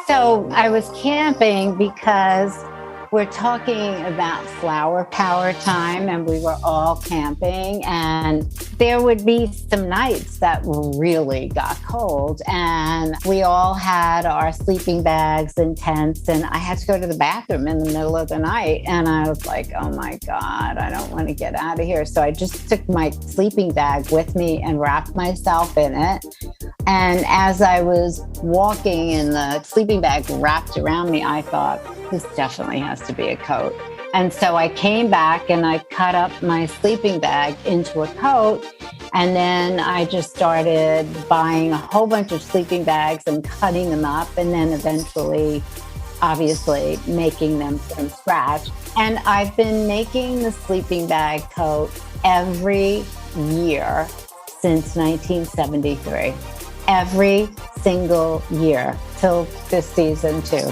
So I was camping because we're talking about flower power time, and we were all camping, and there would be some nights that really got cold, and we all had our sleeping bags and tents, and I had to go to the bathroom in the middle of the night, and I was like, oh my God, I don't want to get out of here. So I just took my sleeping bag with me and wrapped myself in it. And as I was walking and the sleeping bag wrapped around me, I thought, this definitely has to be a coat. And so I came back and I cut up my sleeping bag into a coat. And then I just started buying a whole bunch of sleeping bags and cutting them up. And then eventually, obviously, making them from scratch. And I've been making the sleeping bag coat every year since 1973. Every single year till this season too.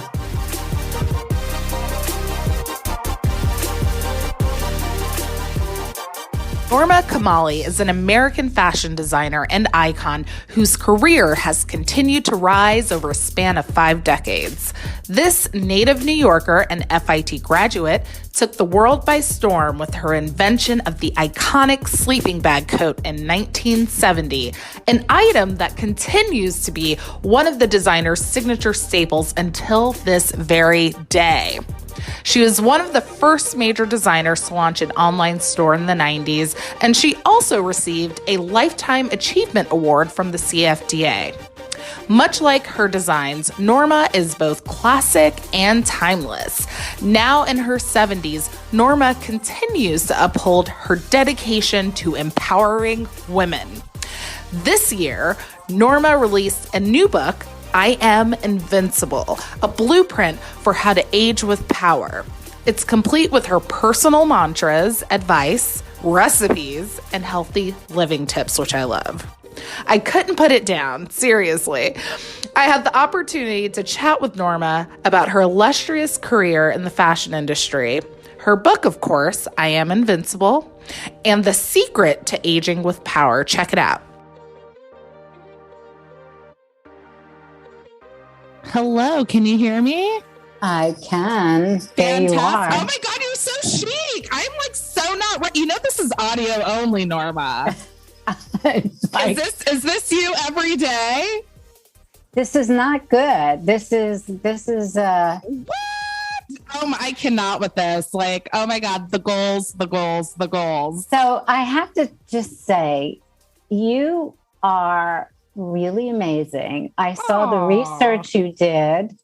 Norma Kamali is an American fashion designer and icon whose career has continued to rise over a span of 5 decades. This native New Yorker and FIT graduate took the world by storm with her invention of the iconic sleeping bag coat in 1970, an item that continues to be one of the designer's signature staples until this very day. She was one of the first major designers to launch an online store in the 90s, and she also received a Lifetime Achievement Award from the CFDA. Much like her designs, Norma is both classic and timeless. Now in her 70s, Norma continues to uphold her dedication to empowering women. This year, Norma released a new book, I Am Invincible, a blueprint for how to age with power. It's complete with her personal mantras, advice, recipes, and healthy living tips, which I love. I couldn't put it down, seriously. I had the opportunity to chat with Norma about her illustrious career in the fashion industry, her book, of course, I Am Invincible, and the secret to aging with power. Check it out. Hello, can you hear me? I can. There you are. Oh my God, you're so chic. I'm like so not right. You know, this is audio only, Norma. Like, is this you every day? This is not good. This is what? Oh, I cannot with this. Like, oh my God, the goals. So I have to just say, you are really amazing. I saw the research you did,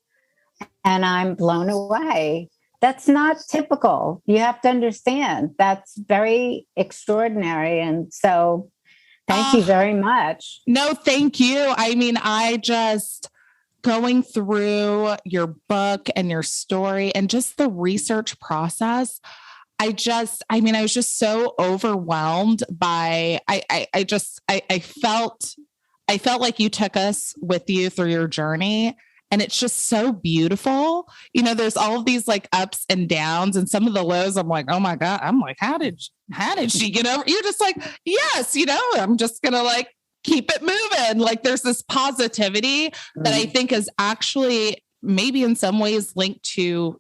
and I'm blown away. That's not typical. You have to understand. That's very extraordinary. And so thank you very much. No, thank you. I mean, I just going through your book and your story and just the research process. I was just so overwhelmed by, I felt like you took us with you through your journey, and it's just so beautiful. You know, there's all of these like ups and downs, and some of the lows, I'm like, oh my God, I'm like, how did she get over? You're just like, yes, you know, I'm just going to like keep it moving. Like there's this positivity that I think is actually maybe in some ways linked to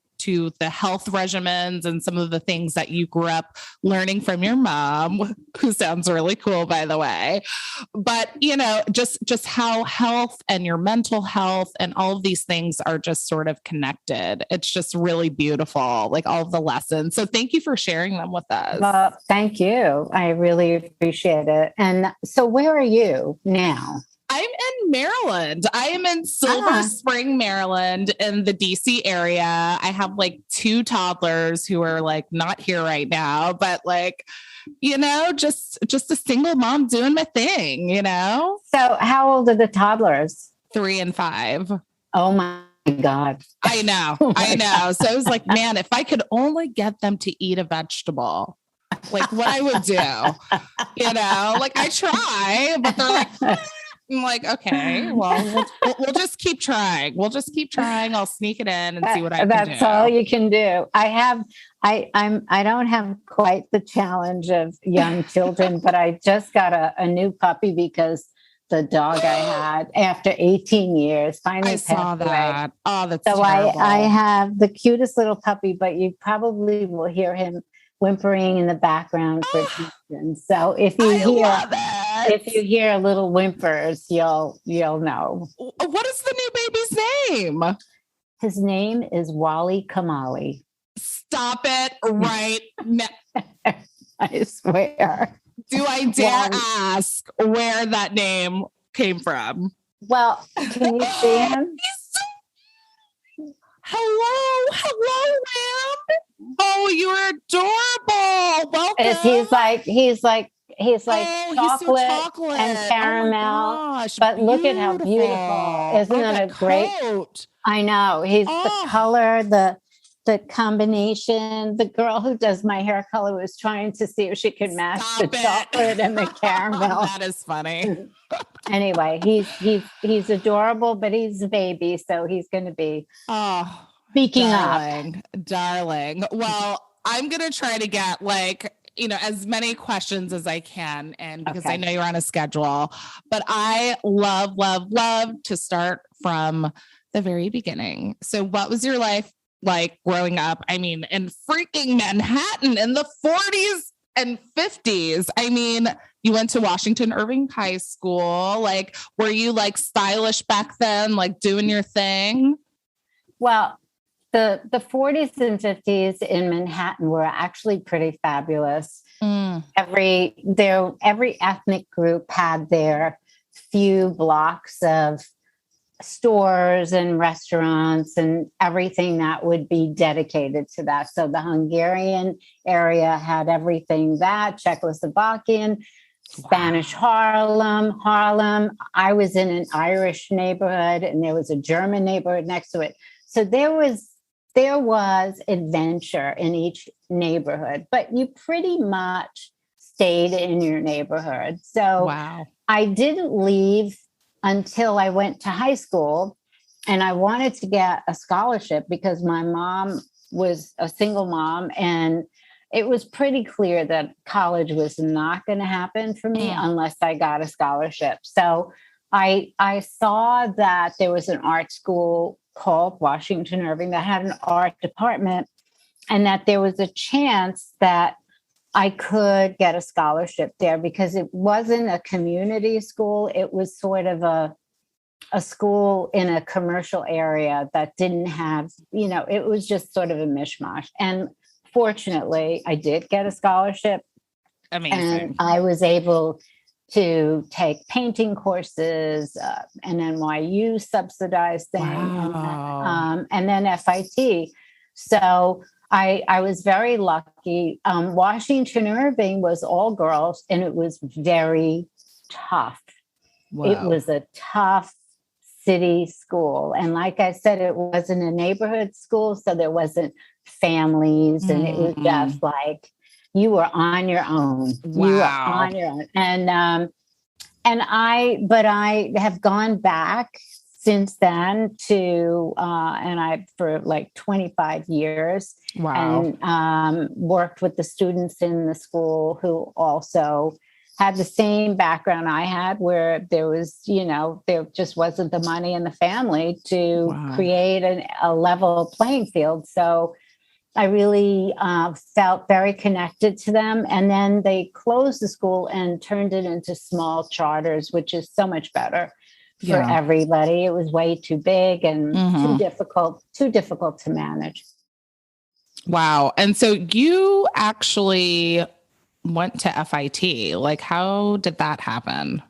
the health regimens and some of the things that you grew up learning from your mom, who sounds really cool, by the way. But, you know, just how health and your mental health and all of these things are just sort of connected. It's just really beautiful, like all of the lessons. So thank you for sharing them with us. Well, thank you. I really appreciate it. And so where are you now? I'm in Maryland. I am in Silver Spring, Maryland, in the DC area. I have like 2 toddlers who are like not here right now, but like, you know, just a single mom doing my thing, you know? So how old are the toddlers? 3 and 5. Oh my God. I know. I know. So I was like, man, if I could only get them to eat a vegetable, like what I would do, you know, like I try, but they're like, I'm like, okay, well, we'll just keep trying. We'll just keep trying. I'll sneak it in and see what I can do. That's all you can do. I don't have quite the challenge of young children, but I just got a new puppy because the dog I had after 18 years finally passed away. Oh, that's so terrible. I have the cutest little puppy, but you probably will hear him whimpering in the background for attention. So if you hear little whimpers, you'll know. What is the new baby's name? His name is Wally Kamali. Stop it right now. I swear. Do I dare ask where that name came from? Well, can you see him? Hello, ma'am. Oh, you're adorable. Welcome. He's like chocolate and caramel. Gosh, but look at how beautiful. Isn't that a great coat? I know. He's the color, the combination. The girl who does my hair color was trying to see if she could match chocolate and the caramel. That is funny. Anyway, he's adorable, but he's a baby, so he's going to be speaking up. Darling. Well, I'm going to try to get as many questions as I can, and because I know you're on a schedule, but I love to start from the very beginning. So what was your life like growing up? I mean, in freaking Manhattan in the 40s and 50s. I mean, you went to Washington Irving High School. Like, were you like stylish back then, like doing your thing? Well, the 40s and 50s in Manhattan were actually pretty fabulous. Every ethnic group had their few blocks of stores and restaurants and everything that would be dedicated to that. So the Hungarian area had everything that, Czechoslovakian, Spanish Harlem. I was in an Irish neighborhood and there was a German neighborhood next to it. So there was adventure in each neighborhood, but you pretty much stayed in your neighborhood. So I didn't leave until I went to high school, and I wanted to get a scholarship because my mom was a single mom, and it was pretty clear that college was not going to happen for me unless I got a scholarship. So I saw that there was an art school called Washington Irving that had an art department, and that there was a chance that I could get a scholarship there because it wasn't a community school. It was sort of a school in a commercial area that didn't have, it was just sort of a mishmash. And fortunately, I did get a scholarship. Amazing. And I was able to take painting courses, an NYU subsidized thing, and then FIT. So I was very lucky. Washington Irving was all girls, and it was very tough. Wow. It was a tough city school. And like I said, it wasn't a neighborhood school, so there wasn't families, and it was just like you were on your own. Wow. You were on your own. And I have gone back since then to for like 25 years. Wow. And worked with the students in the school who also had the same background I had, where there was, there just wasn't the money in the family to create a level playing field. So I really felt very connected to them. And then they closed the school and turned it into small charters, which is so much better for everybody. It was way too big and too difficult to manage. Wow. And so you actually went to FIT. Like, how did that happen?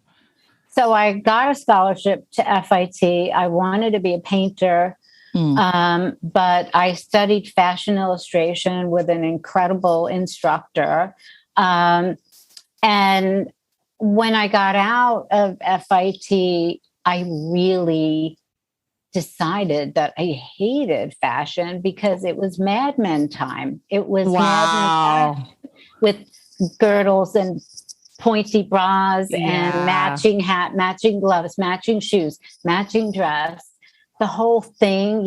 So I got a scholarship to FIT. I wanted to be a painter, but I studied fashion illustration with an incredible instructor. And when I got out of FIT, I really decided that I hated fashion because it was Mad Men time. It was Mad Men time with girdles and pointy bras and Yeah. matching hat, matching gloves, matching shoes, matching dress, the whole thing,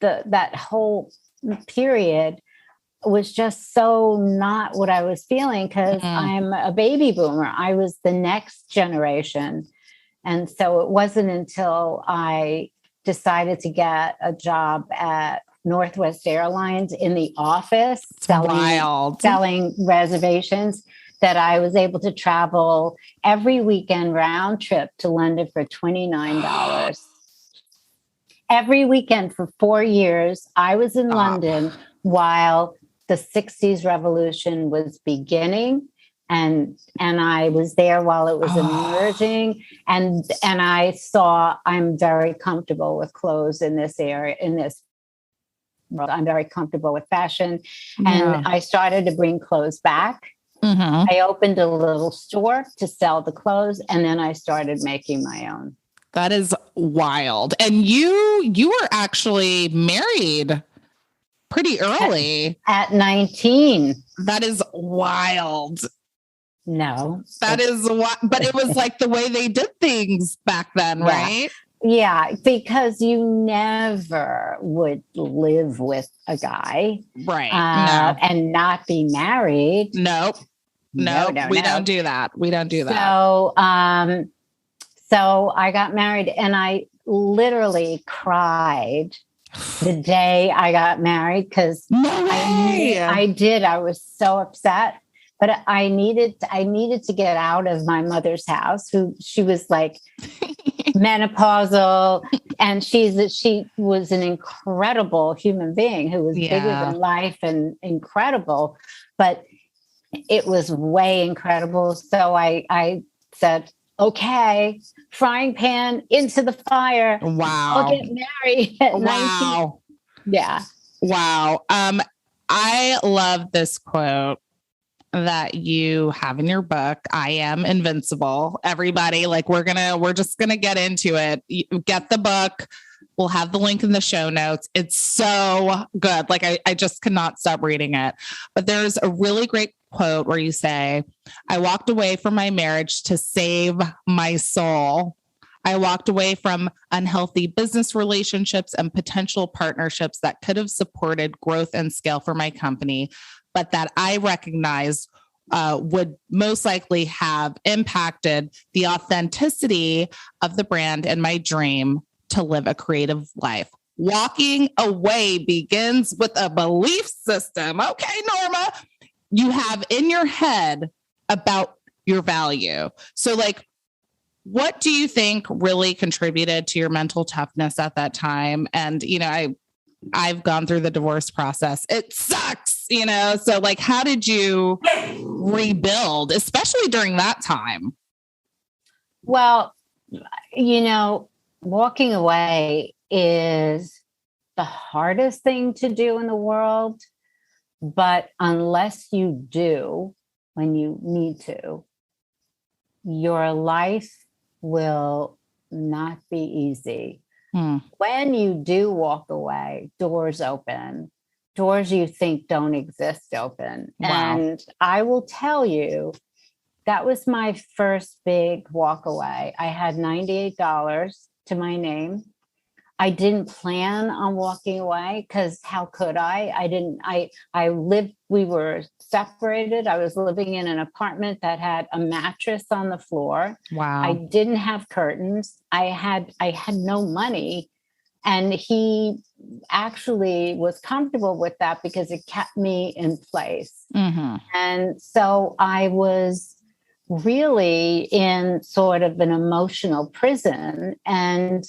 that whole period was just so not what I was feeling, because I'm a baby boomer. I was the next generation. And so it wasn't until I decided to get a job at Northwest Airlines in the office selling reservations that I was able to travel every weekend round trip to London for $29. Every weekend for 4 years, I was in London while the 60s revolution was beginning. And I was there while it was emerging. And I saw, I'm very comfortable with clothes in this area, in this world. I'm very comfortable with fashion. And I started to bring clothes back. I opened a little store to sell the clothes, and then I started making my own. That is wild. And you were actually married pretty early. At 19. That is wild. No. That is what, but it was like the way they did things back then, right? Yeah, because you never would live with a guy. Right. And not be married. Nope. No, we don't do that. We don't do that. So I got married, and I literally cried the day I got married, because I did. I was so upset, but I needed to get out of my mother's house. She was like menopausal, and she was an incredible human being who was bigger than life and incredible, but it was way incredible. So I said, okay, frying pan into the fire. Wow. I'll get married at 19. Yeah. Wow. I love this quote that you have in your book. I am invincible. Everybody, like, we're just gonna get into it. You get the book. We'll have the link in the show notes. It's so good. Like, I just cannot stop reading it. But there's a really great quote where you say, I walked away from my marriage to save my soul. I walked away from unhealthy business relationships and potential partnerships that could have supported growth and scale for my company, but that I recognized would most likely have impacted the authenticity of the brand and my dream to live a creative life. Walking away begins with a belief system. Okay, Norma, you have in your head about your value. So, like, what do you think really contributed to your mental toughness at that time? And, I've gone through the divorce process. It sucks, so, like, how did you rebuild, especially during that time? Well, walking away is the hardest thing to do in the world. But unless you do when you need to, your life will not be easy. When you do walk away, doors open, doors you think don't exist open. Wow. And I will tell you, that was my first big walk away. I had $98 to my name. I didn't plan on walking away, because how could I we were separated. I was living in an apartment that had a mattress on the floor. Wow. I didn't have curtains. I had no money. And he actually was comfortable with that because it kept me in place. And so I was really in sort of an emotional prison. And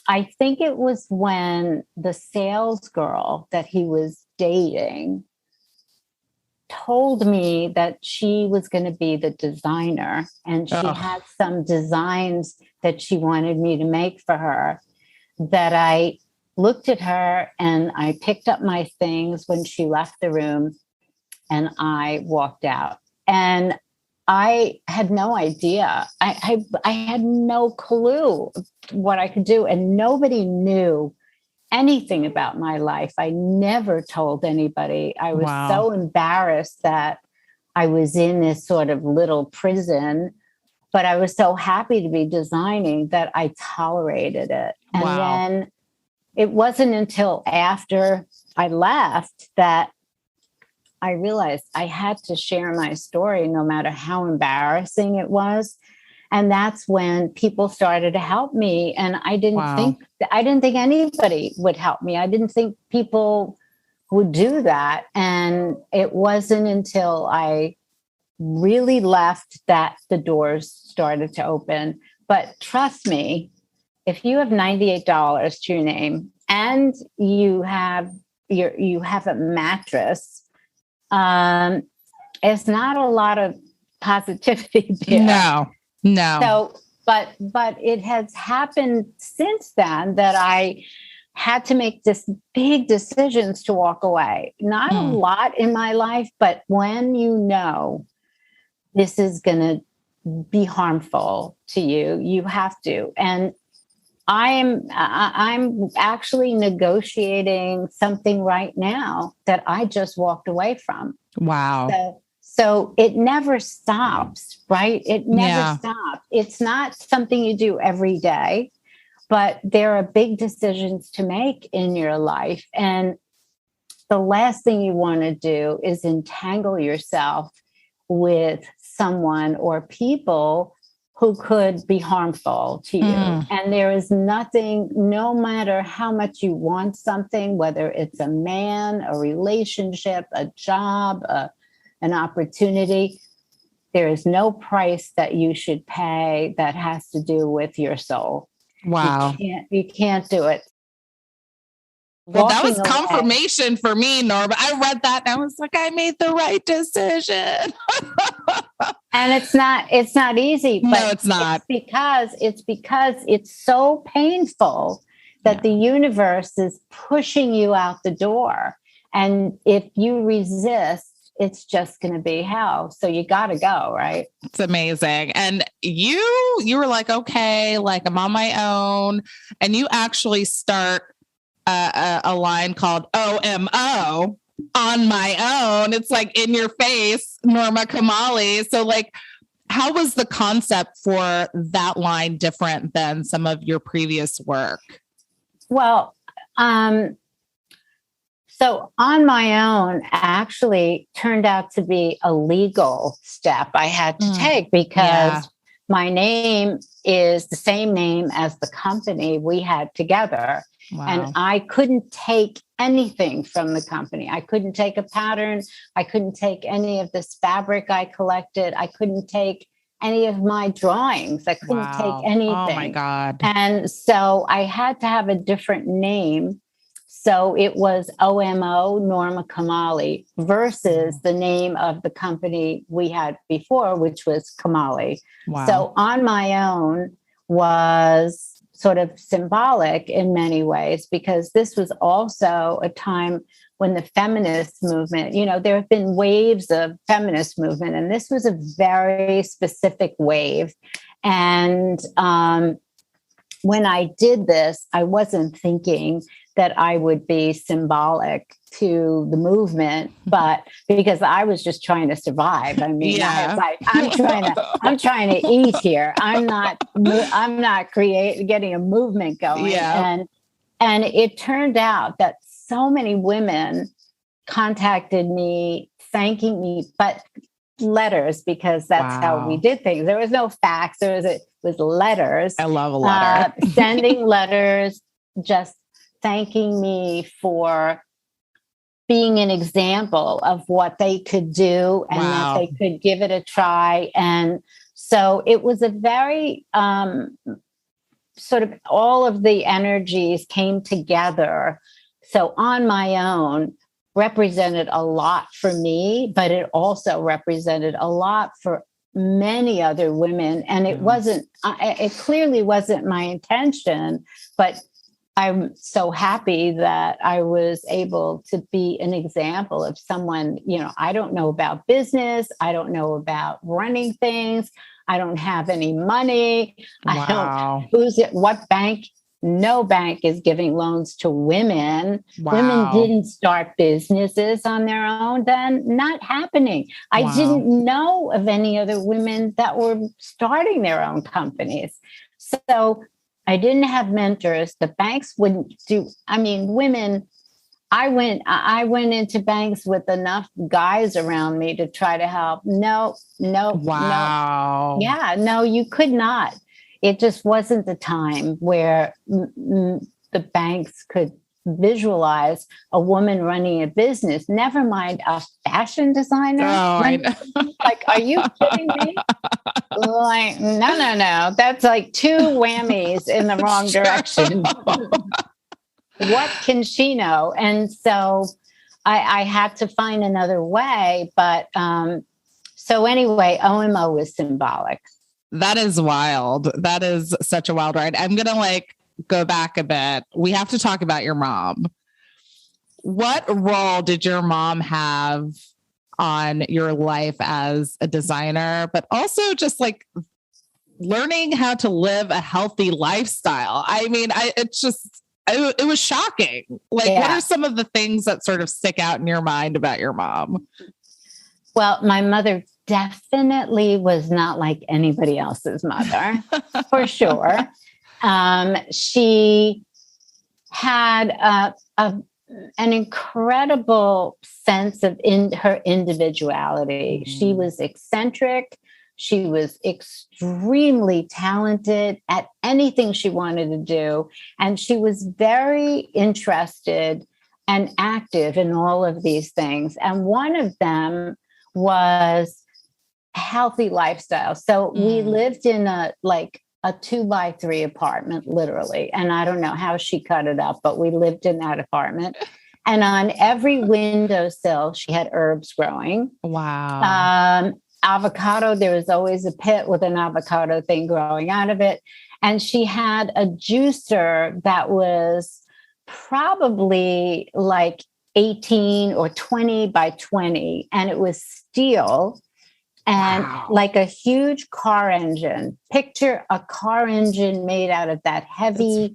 I think it was when the sales girl that he was dating told me that she was going to be the designer, and she had some designs that she wanted me to make for her, that I looked at her and I picked up my things when she left the room and I walked out. And I had no idea. I had no clue what I could do. And nobody knew anything about my life. I never told anybody. I was so embarrassed that I was in this sort of little prison, but I was so happy to be designing that I tolerated it. And then it wasn't until after I left that I realized I had to share my story, no matter how embarrassing it was. And that's when people started to help me. And I didn't think anybody would help me. I didn't think people would do that. And it wasn't until I really left that the doors started to open. But trust me, if you have $98 to your name and you have a mattress, it's not a lot of positivity there. No. So, but it has happened since then that I had to make this big decisions to walk away. Not a lot in my life, but when you know this is going to be harmful to you, you have to. And I'm actually negotiating something right now that I just walked away from. Wow. So it never stops, right? It never stops. It's not something you do every day, but there are big decisions to make in your life. And the last thing you want to do is entangle yourself with someone or people who could be harmful to you. And there is nothing, no matter how much you want something, whether it's a man, a relationship, a job, an opportunity, there is no price that you should pay that has to do with your soul. Wow. You can't do it. Well, that was confirmation for me, Norma. I read that and I was like, I made the right decision. And it's not easy. But no, it's not. It's because it's so painful that the universe is pushing you out the door. And if you resist, it's just going to be hell. So you got to go, right? It's amazing. And you were like, okay, like I'm on my own. And you actually start a line called OMO, on my own. It's like in your face, Norma Kamali. So like, how was the concept for that line different than some of your previous work? Well, so on my own actually turned out to be a legal step I had to take because my name is the same name as the company we had together. Wow. And I couldn't take anything from the company. I couldn't take a pattern. I couldn't take any of this fabric I collected. I couldn't take any of my drawings. I couldn't take anything. Oh my God. And so I had to have a different name. So it was OMO, Norma Kamali, versus the name of the company we had before, which was Kamali. Wow. So on my own was sort of symbolic in many ways, because this was also a time when the feminist movement, there have been waves of feminist movement, and this was a very specific wave. And when I did this, I wasn't thinking that I would be symbolic to the movement, but because I was just trying to survive. I mean, I was like, I'm trying to eat here. I'm not getting a movement going. Yeah. And it turned out that so many women contacted me, thanking me, but letters, because that's how we did things. There was no fax. It was letters. I love a letter. Sending letters, just thanking me for being an example of what they could do and that they could give it a try. And so it was a very sort of all of the energies came together. So on my own represented a lot for me, but it also represented a lot for many other women. And it clearly wasn't my intention, but I'm so happy that I was able to be an example of someone, I don't know about business. I don't know about running things. I don't have any money. What bank No bank is giving loans to women. Wow. Women didn't start businesses on their own then. Not happening. I didn't know of any other women that were starting their own companies. So I didn't have mentors. The banks wouldn't do, I mean, women, I went into banks with enough guys around me to try to help. No. Wow. Yeah, no, you could not. It just wasn't the time where the banks could visualize a woman running a business, never mind a fashion designer. Like, are you kidding me? Like, no. That's like two whammies in the wrong direction. What can she know? And so I had to find another way. But so anyway, OMO was symbolic. That is wild. That is such a wild ride. I'm going to go back a bit. We have to talk about your mom. What role did your mom have on your life as a designer, but also just learning how to live a healthy lifestyle? I mean, it was shocking. What are some of the things that sort of stick out in your mind about your mom? Well, my mother definitely was not like anybody else's mother, for sure. She had an incredible sense of her individuality. Mm-hmm. She was eccentric. She was extremely talented at anything she wanted to do. And she was very interested and active in all of these things. And one of them was healthy lifestyle. So we lived in a 2x3 apartment, literally. And I don't know how she cut it up, but we lived in that apartment. And on every windowsill, she had herbs growing. Wow. Avocado, there was always a pit with an avocado thing growing out of it. And she had a juicer that was probably 18 or 20 by 20. And it was steel. And a huge car engine. Picture a car engine made out of that heavy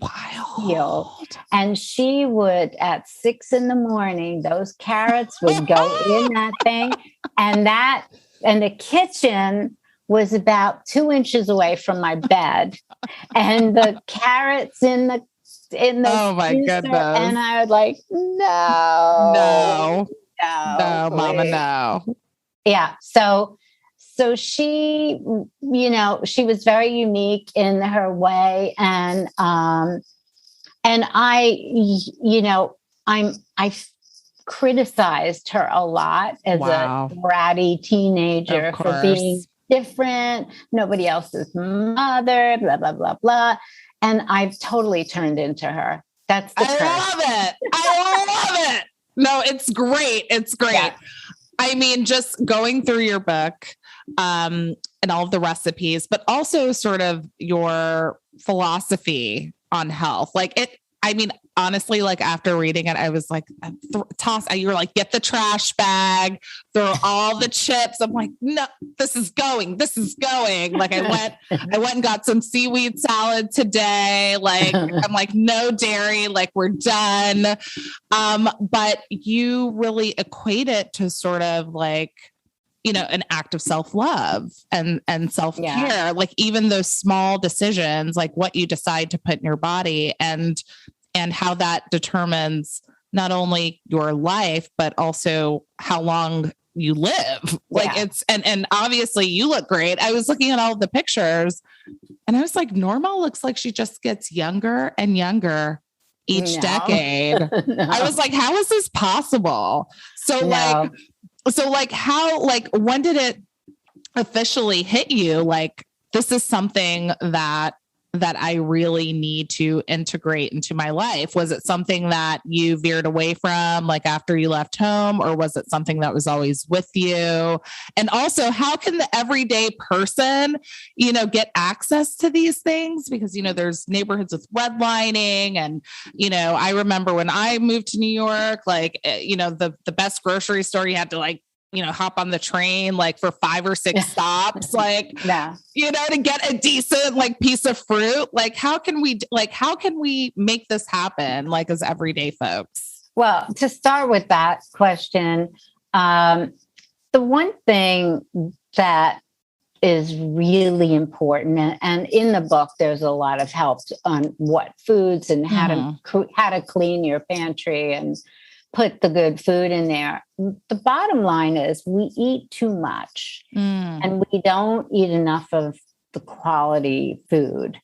steel. And she would, at 6 a.m, those carrots would go in that thing. And the kitchen was about 2 inches away from my bed. And the carrots in the oh my juicer, goodness. And I would no, mama, no. Yeah. So she, she was very unique in her way. And I criticized her a lot as a bratty teenager for being different, nobody else's mother, blah, blah, blah, blah. And I've totally turned into her. That's the curse. I love it. No, it's great. It's great. Yeah. I mean, just going through your book, and all of the recipes, but also sort of your philosophy on health. Honestly, after reading it, I was you were like, get the trash bag, throw all the chips. I'm like, no, this is going. I went and got some seaweed salad today. I'm like, no dairy, we're done. But you really equate it to sort of an act of self-love and self-care, even those small decisions, what you decide to put in your body and how that determines not only your life, but also how long you live. And obviously you look great. I was looking at all of the pictures and I was like, Norma looks like she just gets younger and younger each decade. No. I was like, how is this possible? So how, when did it officially hit you? This is something that I really need to integrate into my life. Was it something that you veered away from, after you left home, or was it something that was always with you? And also, how can the everyday person, get access to these things? Because, there's neighborhoods with redlining and, I remember when I moved to New York, the best grocery store, you had to hop on the train, like for 5 or 6 stops, like, yeah. To get a decent like piece of fruit. Like, how can we make this happen? Like as everyday folks? Well, to start with that question, the one thing that is really important, and in the book, there's a lot of help on what foods and how to clean your pantry and put the good food in there. The bottom line is we eat too much and we don't eat enough of the quality food.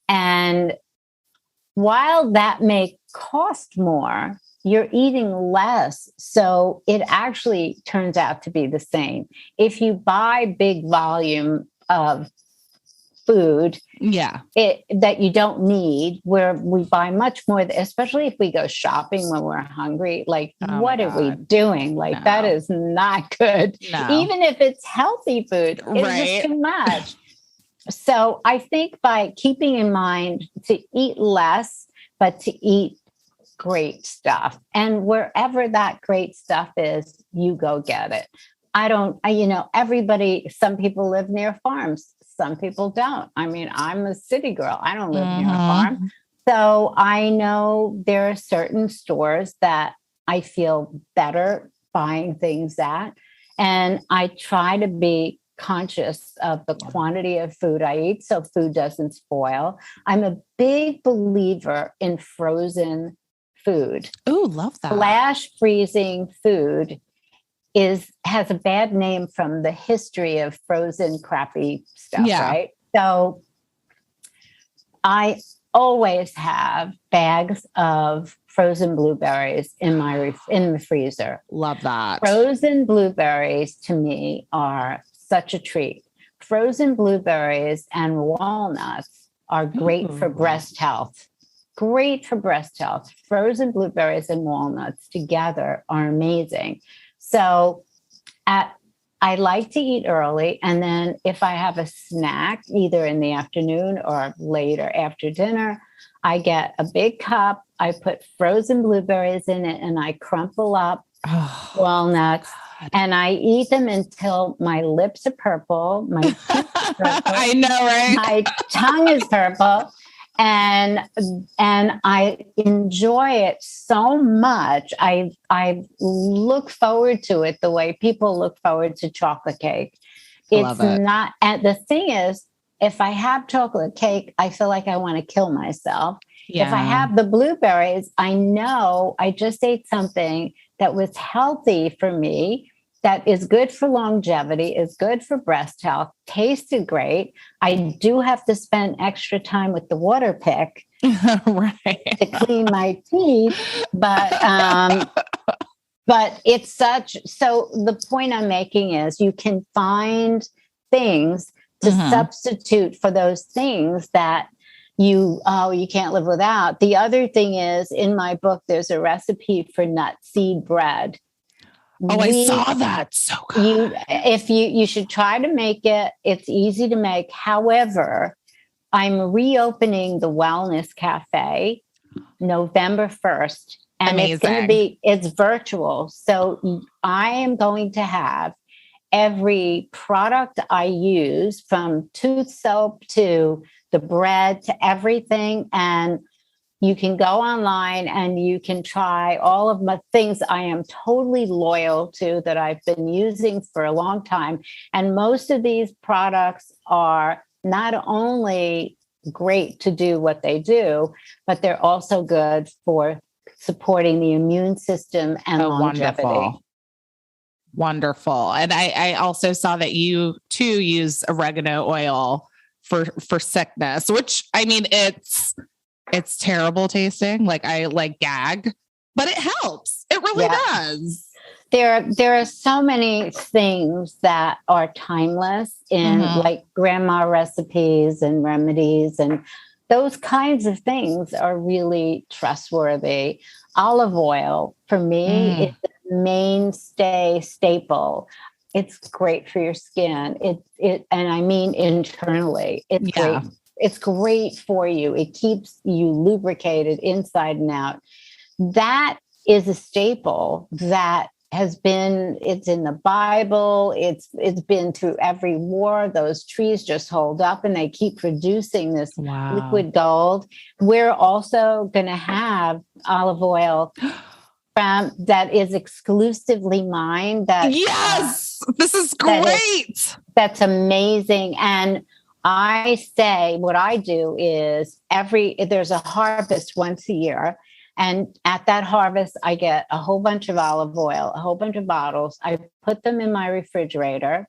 And while that may cost more, you're eating less. So it actually turns out to be the same. If you buy big volume of food that you don't need, where we buy much more, especially if we go shopping when we're hungry, like what are we doing? Like that is not good. Even if it's healthy food, it's just too much. So I think by keeping in mind to eat less, but to eat great stuff, and wherever that great stuff is, you go get it. Everybody, some people live near farms. Some people don't. I mean, I'm a city girl. I don't live near a farm. So I know there are certain stores that I feel better buying things at. And I try to be conscious of the quantity of food I eat so food doesn't spoil. I'm a big believer in frozen food. Oh, love that. Flash freezing food has a bad name from the history of frozen crappy stuff, right? So I always have bags of frozen blueberries in the freezer. Love that. Frozen blueberries to me are such a treat. Frozen blueberries and walnuts are great for breast health. Great for breast health. Frozen blueberries and walnuts together are amazing. So I like to eat early. And then if I have a snack, either in the afternoon or later after dinner, I get a big cup. I put frozen blueberries in it and I crumple up walnuts. God. And I eat them until my lips are purple. My teeth are purple. I know, right? My tongue is purple. And I enjoy it so much. I look forward to it the way people look forward to chocolate cake. It's not, and the thing is, if I have chocolate cake, I feel like I want to kill myself. Yeah. If I have the blueberries, I know I just ate something that was healthy for me, that is good for longevity, is good for breast health, tasted great. I do have to spend extra time with the water pick to clean my teeth, but it's so the point I'm making is you can find things to substitute for those things that you can't live without. The other thing is, in my book, there's a recipe for nut seed bread. I saw that. So good. You should try to make it. It's easy to make. However, I'm reopening the Wellness Cafe November 1st. And amazing. It's virtual. So I am going to have every product I use, from tooth soap to the bread to everything. And you can go online and you can try all of my things I am totally loyal to, that I've been using for a long time. And most of these products are not only great to do what they do, but they're also good for supporting the immune system and longevity. Wonderful. And I also saw that you too use oregano oil for sickness, which, I mean, it's terrible tasting. Like I gag, but it helps. It really does. There are so many things that are timeless in like grandma recipes and remedies, and those kinds of things are really trustworthy. Olive oil for me is the mainstay staple. It's great for your skin. And I mean internally, it's great. It's great for you. It keeps you lubricated inside and out. That is a staple that it's in the Bible. It's been through every war. Those trees just hold up and they keep producing this liquid gold. We're also going to have olive oil that is exclusively mine. Yes, this is great. That's amazing. And I say what I do is there's a harvest once a year. And at that harvest, I get a whole bunch of olive oil, a whole bunch of bottles. I put them in my refrigerator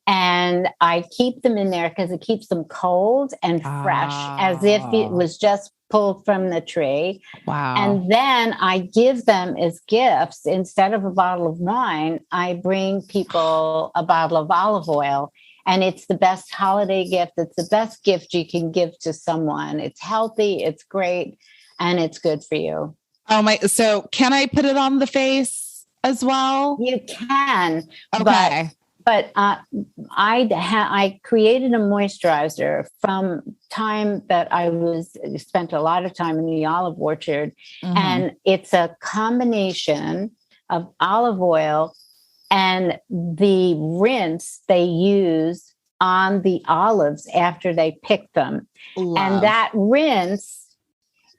and I keep them in there because it keeps them cold and fresh, as if it was just pulled from the tree. Wow. And then I give them as gifts. Instead of a bottle of wine, I bring people a bottle of olive oil. And it's the best holiday gift. It's the best gift you can give to someone. It's healthy, it's great, and it's good for you. Oh my! So can I put it on the face as well? You can. Okay. But I created a moisturizer from time that I spent a lot of time in the olive orchard. And it's a combination of olive oil and the rinse they use on the olives after they pick them. And that rinse,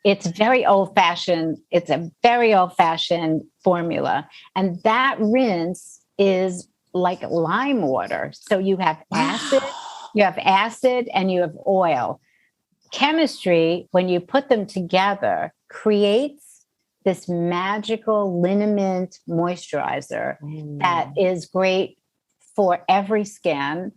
it's very old-fashioned. It's a very old-fashioned formula. And that rinse is like lime water. So you have acid, and you have oil. Chemistry, when you put them together, creates this magical liniment moisturizer that is great for every skin.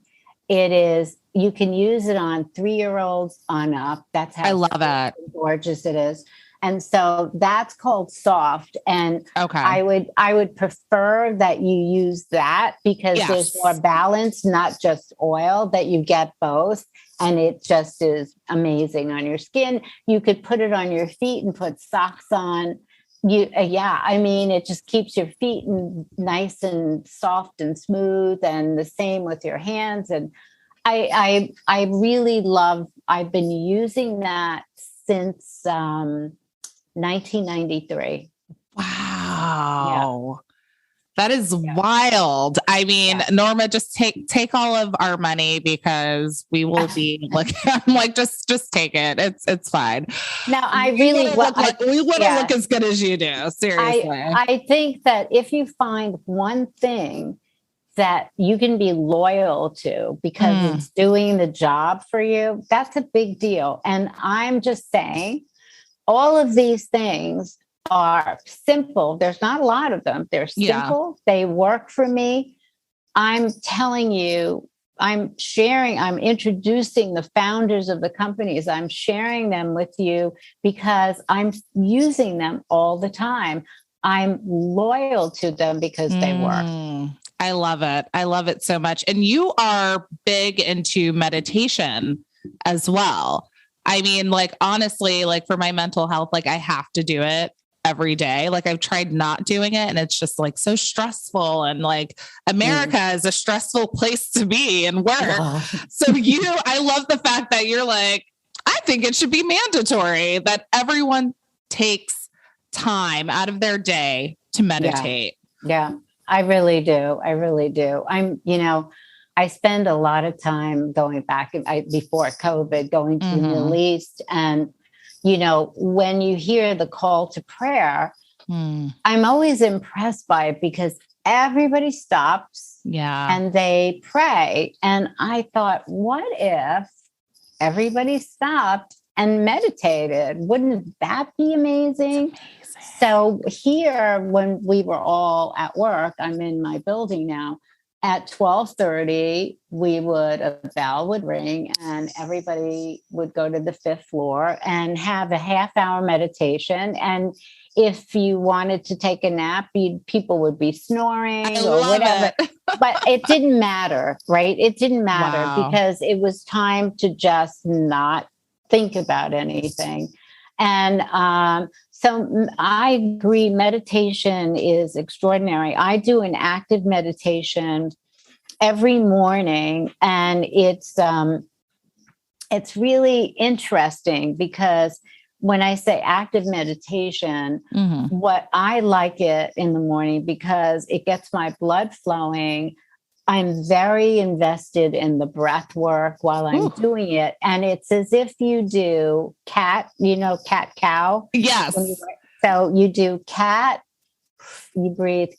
You can use it on 3-year-olds on up. That's how I love it. Gorgeous it is. And so that's called soft. And I would prefer that you use that because there's more balance, not just oil, that you get both. And it just is amazing on your skin. You could put it on your feet and put socks on. It just keeps your feet nice and soft and smooth, and the same with your hands. And I really love, I've been using that since 1993. Wow. Yeah. That is wild. I mean, Norma, just take all of our money because we will be looking. I'm like, just take it. It's fine. Now, we want to look as good as you do. Seriously. I think that if you find one thing that you can be loyal to because it's doing the job for you, that's a big deal. And I'm just saying, all of these things are simple. There's not a lot of them. They're simple. They work for me. I'm telling you, I'm introducing the founders of the companies. I'm sharing them with you because I'm using them all the time. I'm loyal to them because they work. I love it. I love it so much. And you are big into meditation as well. I mean, like, honestly, like for my mental health, like I have to do it every day. Like I've tried not doing it and it's just like so stressful, and like America is a stressful place to be and work. So I love the fact that you're like, I think it should be mandatory that everyone takes time out of their day to meditate. Yeah, I really do. I spend a lot of time going back before COVID, going to the Middle East. And, when you hear the call to prayer, I'm always impressed by it because everybody stops and they pray. And I thought, what if everybody stopped and meditated? Wouldn't that be amazing? So here, when we were all at work, I'm in my building now, at 12:30, a bell would ring and everybody would go to the 5th floor and have a half-hour meditation. And if you wanted to take a nap, people would be snoring or whatever. But it didn't matter, right? It didn't matter because it was time to just not think about anything. And so I agree, meditation is extraordinary. I do an active meditation every morning, and it's really interesting because when I say active meditation, what I like it in the morning because it gets my blood flowing. I'm very invested in the breath work while I'm doing it. And it's as if you do cat, cat cow. Yes. So you do cat, you breathe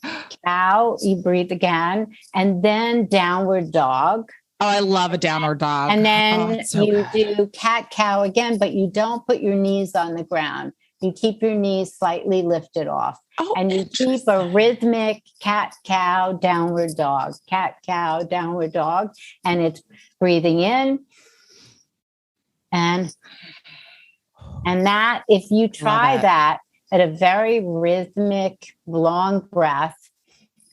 cow, you breathe again, and then downward dog. Oh, I love a downward dog. And then you do cat cow again, but you don't put your knees on the ground. You keep your knees slightly lifted off. And you keep a rhythmic cat cow downward dog, cat cow downward dog. And it's breathing in. And that, if you try that at a very rhythmic, long breath,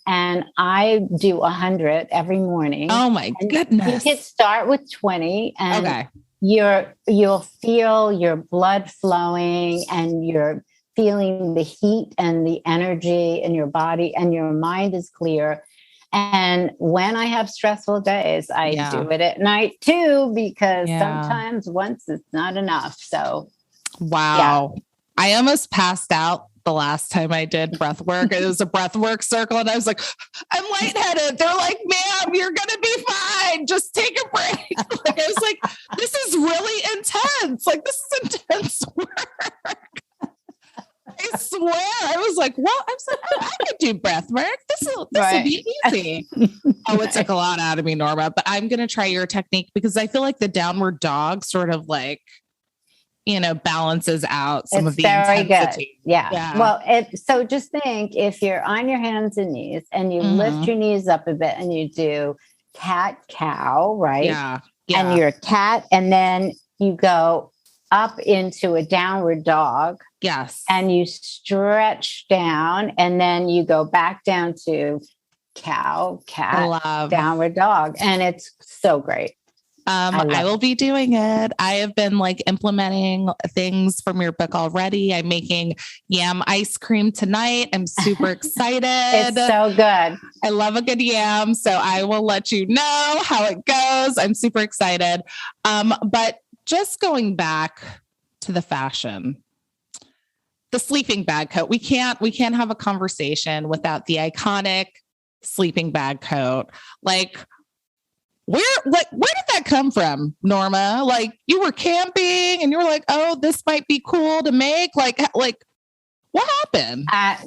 and I do 100 every morning. Oh my goodness. You can start with 20 and you'll feel your blood flowing and you're feeling the heat and the energy in your body and your mind is clear. And when I have stressful days, I do it at night too, because sometimes once it's not enough. So, wow. I almost passed out the last time I did breath work. It was a breath work circle. And I was like, I'm lightheaded. They're like, ma'am, you're going to be fine. Just take a break. Like, I was like, this is really intense. Like, this is intense work. I swear. I was like, well, I could do breath work. This will be easy. Oh, it took a lot out of me, Norma, but I'm going to try your technique because I feel like the downward dog sort of like, balances out some of the intensity. Good. Yeah. Well, so just think if you're on your hands and knees and you lift your knees up a bit and you do cat cow, right? Yeah. And you're a cat and then you go up into a downward dog. Yes. And you stretch down and then you go back down to cow, cat, downward dog. And it's so great. I will be doing it. I have been like implementing things from your book already. I'm making yam ice cream tonight. I'm super excited. It's so good. I love a good yam. So I will let you know how it goes. I'm super excited. But just going back to the fashion, the sleeping bag coat, we can't have a conversation without the iconic sleeping bag coat. Where did that come from, Norma? Like you were camping and you were like, oh, this might be cool to make. Like what happened? I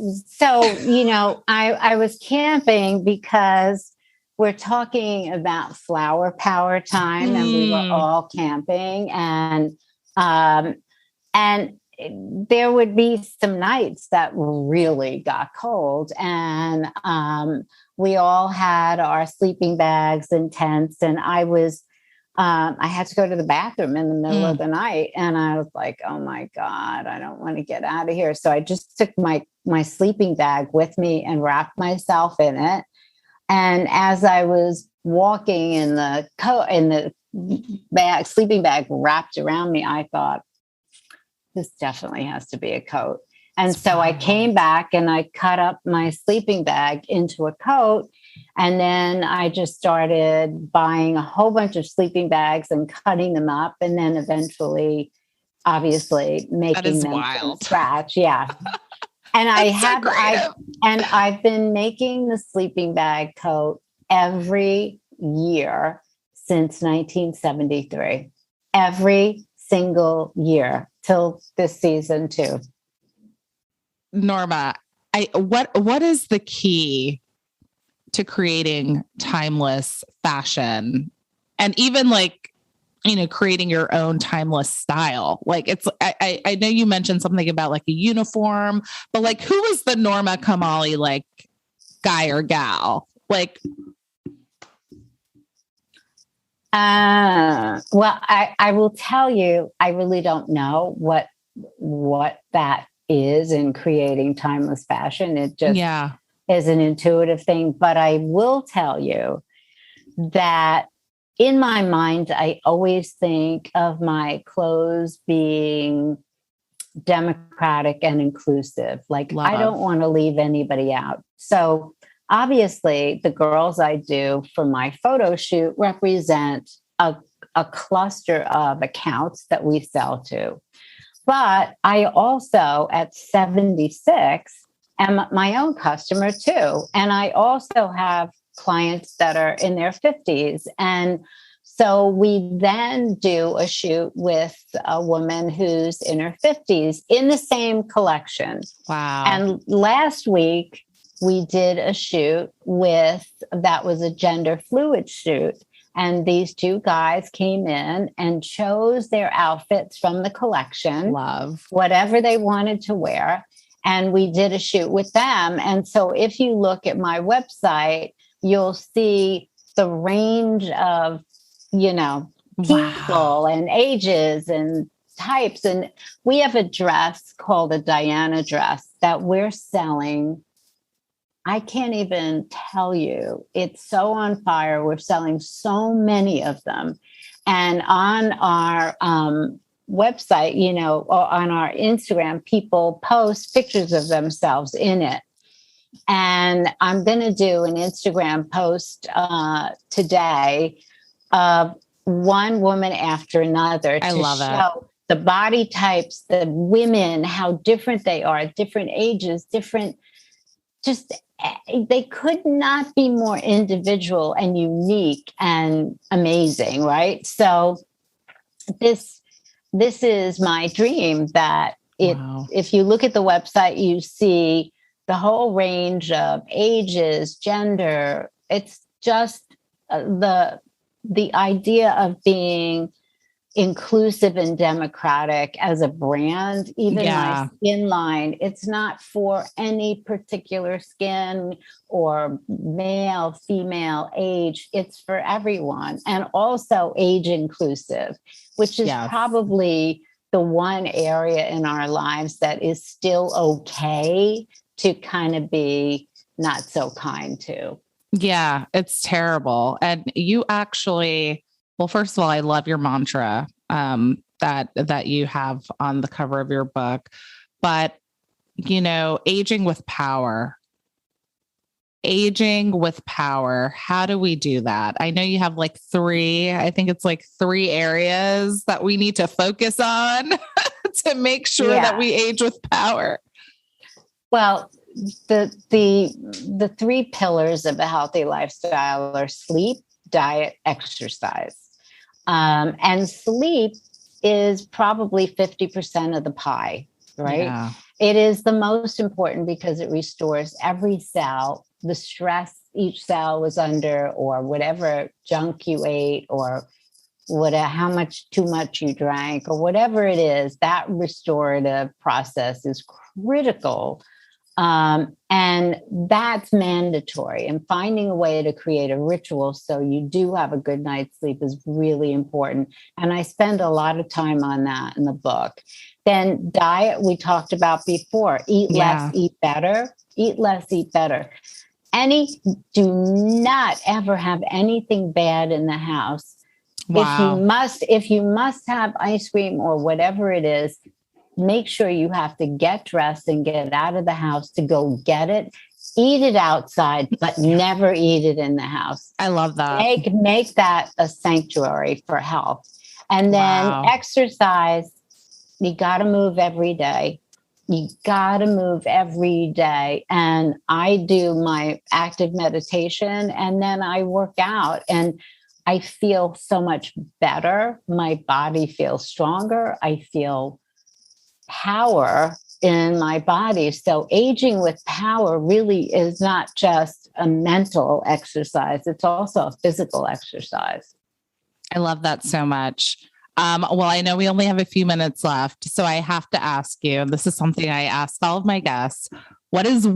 was camping because we're talking about flower power time and we were all camping and there would be some nights that really got cold and we all had our sleeping bags and tents and I had to go to the bathroom in the middle of the night and I was like, oh my God, I don't want to get out of here. So I just took my sleeping bag with me and wrapped myself in it. And as I was walking in the sleeping bag wrapped around me, I thought, this definitely has to be a coat. And so I came back and I cut up my sleeping bag into a coat. And then I just started buying a whole bunch of sleeping bags and cutting them up. And then eventually, obviously, making them from scratch. Yeah. And I've been making the sleeping bag coat every year since 1973. Every single year till this season too. Norma, what is the key to creating timeless fashion and even creating your own timeless style? Like I know you mentioned something about like a uniform, but who is the Norma Kamali guy or gal? Well, I will tell you, I really don't know what that is in creating timeless fashion. It just is an intuitive thing. But I will tell you that in my mind, I always think of my clothes being democratic and inclusive. I don't want to leave anybody out. So obviously, the girls I do for my photo shoot represent a cluster of accounts that we sell to. But I also, at 76, am my own customer too. And I also have clients that are in their 50s. And so we then do a shoot with a woman who's in her 50s in the same collection. Wow. And last week, we did a shoot that was a gender fluid shoot. And these two guys came in and chose their outfits from the collection, Love, whatever they wanted to wear. And we did a shoot with them. And so if you look at my website, you'll see the range of, people and ages and types. And we have a dress called a Diana dress that we're selling. I can't even tell you. It's so on fire. We're selling so many of them. And on our website, or on our Instagram, people post pictures of themselves in it. And I'm going to do an Instagram post today of one woman after another I love show the body types, the women, how different they are, different ages, they could not be more individual and unique and amazing, right? So this is my dream that if you look at the website, you see the whole range of ages, gender. It's just the idea of being inclusive and democratic as a brand. Even my skin line, it's not for any particular skin or male, female, age. It's for everyone. And also age inclusive, which is probably the one area in our lives that is still okay to kind of be not so kind to. Yeah, it's terrible. And you actually, well, first of all, I love your mantra that you have on the cover of your book, but aging with power. How do we do that? I know you have three areas that we need to focus on to make sure that we age with power. Well, the three pillars of a healthy lifestyle are sleep, diet, exercise. And sleep is probably 50% of the pie, right? Yeah. It is the most important because it restores every cell, the stress each cell was under, or whatever junk you ate, or how too much you drank, or whatever it is. That restorative process is critical. And that's mandatory. And finding a way to create a ritual so you do have a good night's sleep is really important. And I spend a lot of time on that in the book. Then diet, we talked about before. Eat less, eat better. Eat less, eat better. Do not ever have anything bad in the house. Wow. If you must have ice cream or whatever it is, make sure you have to get dressed and get out of the house to go get it. Eat it outside, but never eat it in the house. I love that. Make that a sanctuary for health. And then exercise. You got to move every day. And I do my active meditation and then I work out and I feel so much better. My body feels stronger. I feel power in my body. So aging with power really is not just a mental exercise. It's also a physical exercise. I love that so much. Well, I know we only have a few minutes left, so I have to ask you, and this is something I ask all of my guests, what is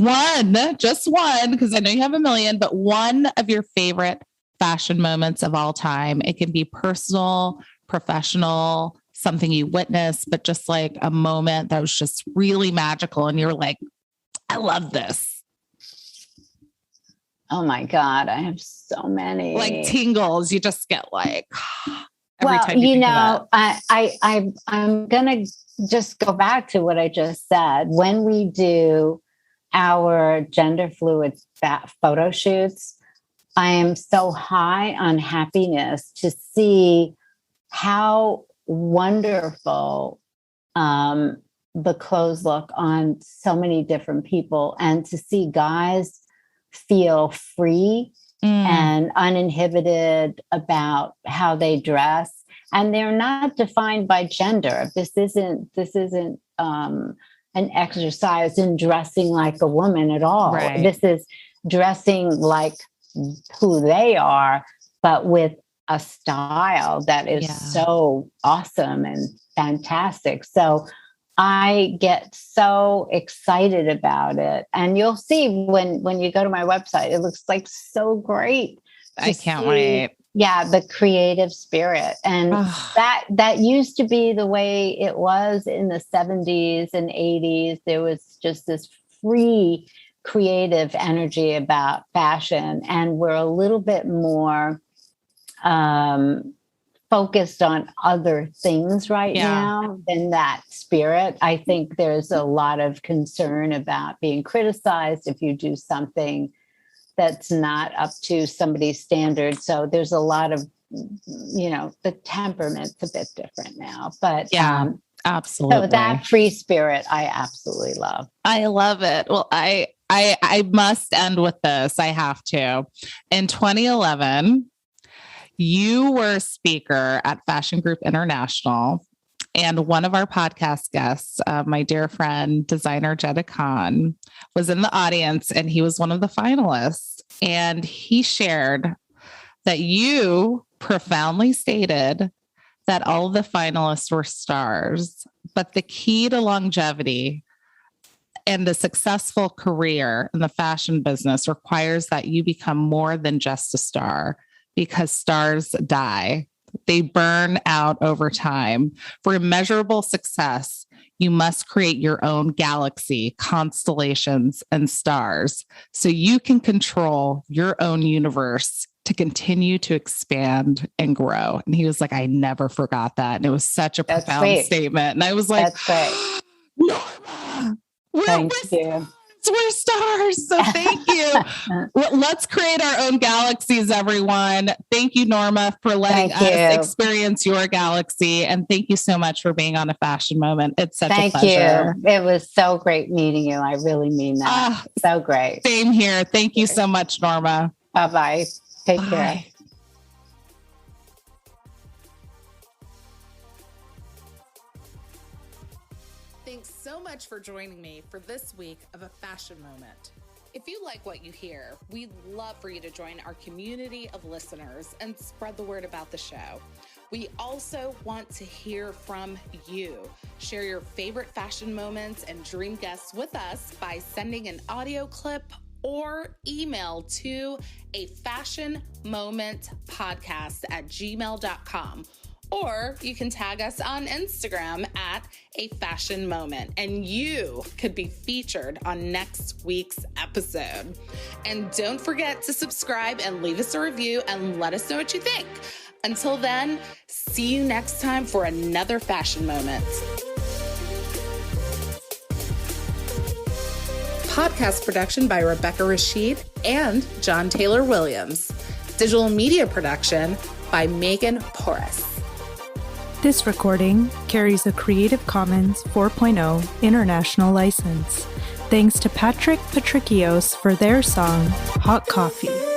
just one, because I know you have a million, but one of your favorite fashion moments of all time? It can be personal, professional, something you witnessed, but just a moment that was just really magical. And you're like, I love this. Oh my God. I have so many tingles. You just get every time you think of that. I'm going to just go back to what I just said. When we do our gender fluid photo shoots, I am so high on happiness to see how wonderful the clothes look on so many different people, and to see guys feel free and uninhibited about how they dress, and they're not defined by gender. This isn't an exercise in dressing like a woman at all. Right. This is dressing like who they are, but with a style that is so awesome and fantastic. So I get so excited about it. And you'll see when you go to my website, it looks like so great. I can't wait. Yeah, the creative spirit. And that used to be the way it was in the 70s and 80s. There was just this free creative energy about fashion. And we're a little bit more focused on other things right now than that spirit. I think there's a lot of concern about being criticized if you do something that's not up to somebody's standard. So there's a lot of, the temperament's a bit different now. But absolutely. So that free spirit, I absolutely love. I love it. Well, I must end with this. I have to. In 2011, you were a speaker at Fashion Group International, and one of our podcast guests, my dear friend, designer Jetta Khan, was in the audience, and he was one of the finalists. And he shared that you profoundly stated that all of the finalists were stars, but the key to longevity and a successful career in the fashion business requires that you become more than just a star, because stars die. They burn out over time. For immeasurable success, you must create your own galaxy, constellations, and stars so you can control your own universe to continue to expand and grow. And he was like, I never forgot that. And it was such a profound statement. And I was like, that's great. Norma, Thank you. We're stars. So thank you. Let's create our own galaxies, everyone. Thank you, Norma, for letting us experience your galaxy. And thank you so much for being on A Fashion Moment. It's such a pleasure. Thank you. It was so great meeting you. I really mean that. So great. Same here. Thank you so much, Norma. Bye-bye. Take care. Thanks so much for joining me for this week of A Fashion Moment. If you like what you hear, we'd love for you to join our community of listeners and spread the word about the show. We also want to hear from you. Share your favorite fashion moments and dream guests with us by sending an audio clip or email to afashionmomentpodcast@gmail.com. Or you can tag us on Instagram at A Fashion Moment, and you could be featured on next week's episode. And don't forget to subscribe and leave us a review and let us know what you think. Until then, see you next time for another Fashion Moment. Podcast production by Rebecca Rashid and John Taylor Williams. Digital media production by Megan Porras. This recording carries a Creative Commons 4.0 international license. Thanks to Patrick Patricios for their song, Hot Coffee.